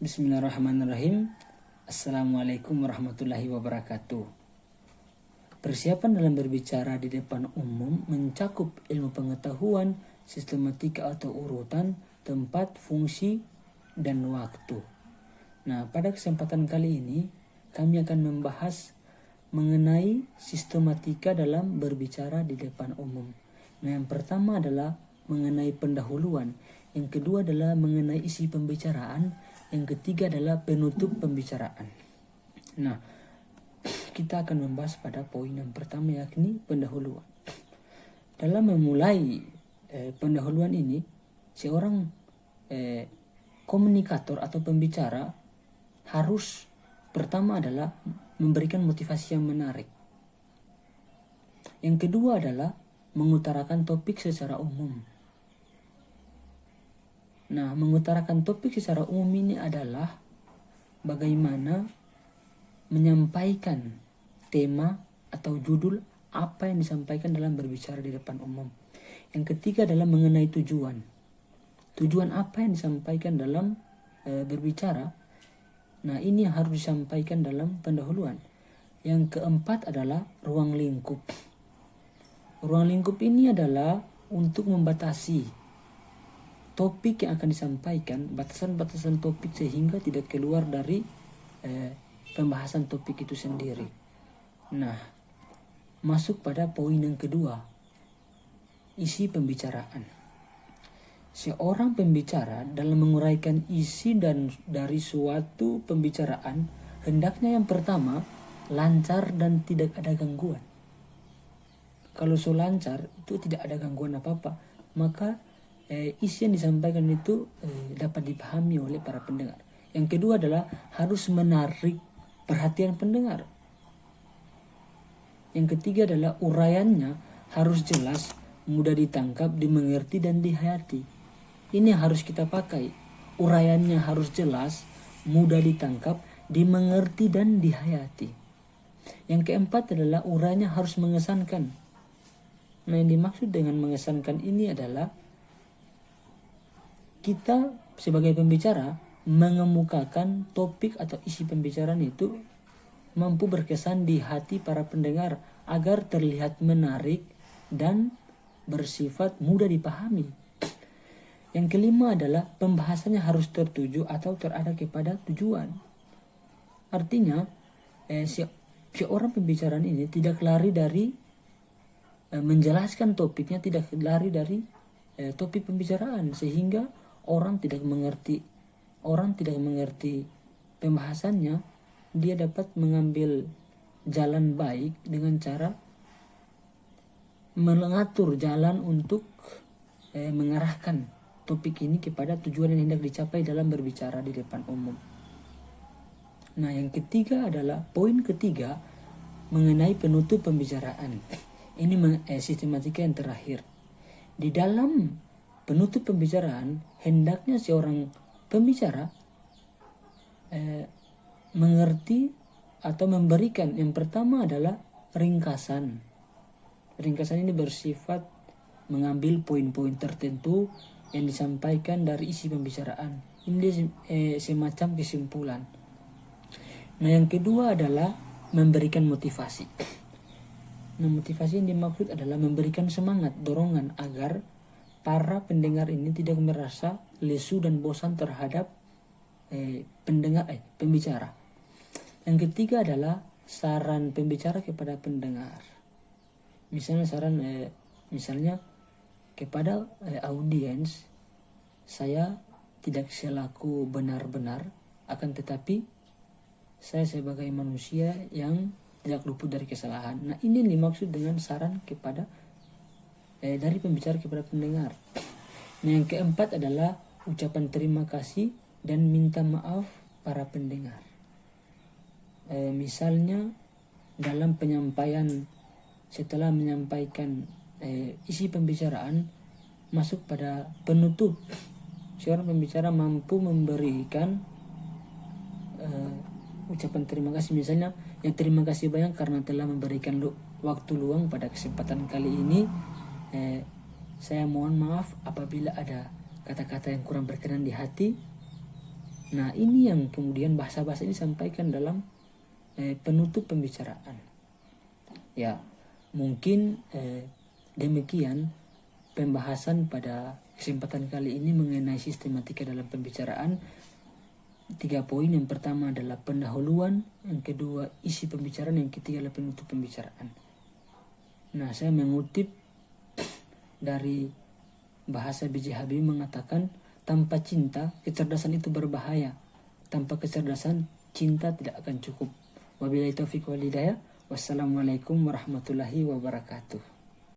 Bismillahirrahmanirrahim. Assalamualaikum warahmatullahi wabarakatuh. Persiapan dalam berbicara di depan umum mencakup ilmu pengetahuan, sistematika atau urutan, tempat, fungsi, dan waktu. Nah, pada kesempatan kali ini kami akan membahas mengenai sistematika dalam berbicara di depan umum. Nah, yang pertama adalah mengenai pendahuluan, yang kedua adalah mengenai isi pembicaraan, yang ketiga adalah penutup pembicaraan. Nah, kita akan membahas pada poin yang pertama, yakni pendahuluan. Dalam memulai pendahuluan ini, seorang komunikator atau pembicara harus pertama adalah memberikan motivasi yang menarik. Yang kedua adalah mengutarakan topik secara umum. Nah, mengutarakan topik secara umum ini adalah bagaimana menyampaikan tema atau judul apa yang disampaikan dalam berbicara di depan umum. Yang ketiga adalah mengenai tujuan. Tujuan apa yang disampaikan dalam berbicara. Nah, ini harus disampaikan dalam pendahuluan. Yang keempat adalah ruang lingkup. Ruang lingkup ini adalah untuk membatasi topik yang akan disampaikan, batasan-batasan topik sehingga tidak keluar dari pembahasan topik itu sendiri. Nah, masuk pada poin yang kedua, isi pembicaraan. Seorang pembicara dalam menguraikan isi dan dari suatu pembicaraan, hendaknya yang pertama lancar dan tidak ada gangguan. Kalau so lancar, itu tidak ada gangguan apa-apa, maka isi yang disampaikan itu dapat dipahami oleh para pendengar. Yang kedua adalah harus menarik perhatian pendengar. Yang ketiga adalah uraiannya harus jelas, mudah ditangkap, dimengerti, dan dihayati. Ini harus kita pakai. Uraiannya harus jelas, mudah ditangkap, dimengerti, dan dihayati. Yang keempat adalah uraiannya harus mengesankan. Nah, yang dimaksud dengan mengesankan ini adalah kita sebagai pembicara mengemukakan topik atau isi pembicaraan itu mampu berkesan di hati para pendengar agar terlihat menarik dan bersifat mudah dipahami. Yang kelima adalah pembahasannya harus tertuju atau terarah kepada tujuan. Artinya seorang pembicaraan ini tidak lari dari menjelaskan topiknya, tidak lari dari topik pembicaraan sehingga orang tidak mengerti pembahasannya. Dia dapat mengambil jalan baik dengan cara mengatur jalan untuk mengarahkan topik ini kepada tujuan yang hendak dicapai dalam berbicara di depan umum. Nah, yang ketiga adalah poin ketiga mengenai penutup pembicaraan. Ini sistematika yang terakhir. Di dalam penutup pembicaraan, hendaknya seorang pembicara mengerti atau memberikan, yang pertama adalah ringkasan. Ringkasan ini bersifat mengambil poin-poin tertentu yang disampaikan dari isi pembicaraan. Ini semacam kesimpulan. Nah, yang kedua adalah memberikan motivasi. Nah, motivasi yang dimaksud adalah memberikan semangat, dorongan agar para pendengar ini tidak merasa lesu dan bosan terhadap pembicara. Yang ketiga adalah saran pembicara kepada pendengar. Misalnya kepada audiens, saya tidak selaku benar-benar, akan tetapi saya sebagai manusia yang tidak luput dari kesalahan. Nah, ini dimaksud dengan saran kepada dari pembicara kepada pendengar. Nah, yang keempat adalah ucapan terima kasih dan minta maaf para pendengar. Misalnya dalam penyampaian, setelah menyampaikan isi pembicaraan, masuk pada penutup, seorang pembicara mampu memberikan ucapan terima kasih. Misalnya, ya terima kasih banyak karena telah memberikan waktu luang pada kesempatan kali ini. Saya mohon maaf apabila ada kata-kata yang kurang berkenan di hati. Nah, ini yang kemudian bahasa-bahasa ini disampaikan dalam penutup pembicaraan. Ya, mungkin demikian pembahasan pada kesempatan kali ini mengenai sistematika dalam pembicaraan. 3 poin. Yang pertama adalah pendahuluan, yang kedua isi pembicaraan, yang ketiga adalah penutup pembicaraan. Nah, saya mengutip dari bahasa B.J. Habibie mengatakan, tanpa cinta kecerdasan itu berbahaya, tanpa kecerdasan cinta tidak akan cukup. Wabillahi taufiq wal hidayah. Wassalamualaikum warahmatullahi wabarakatuh.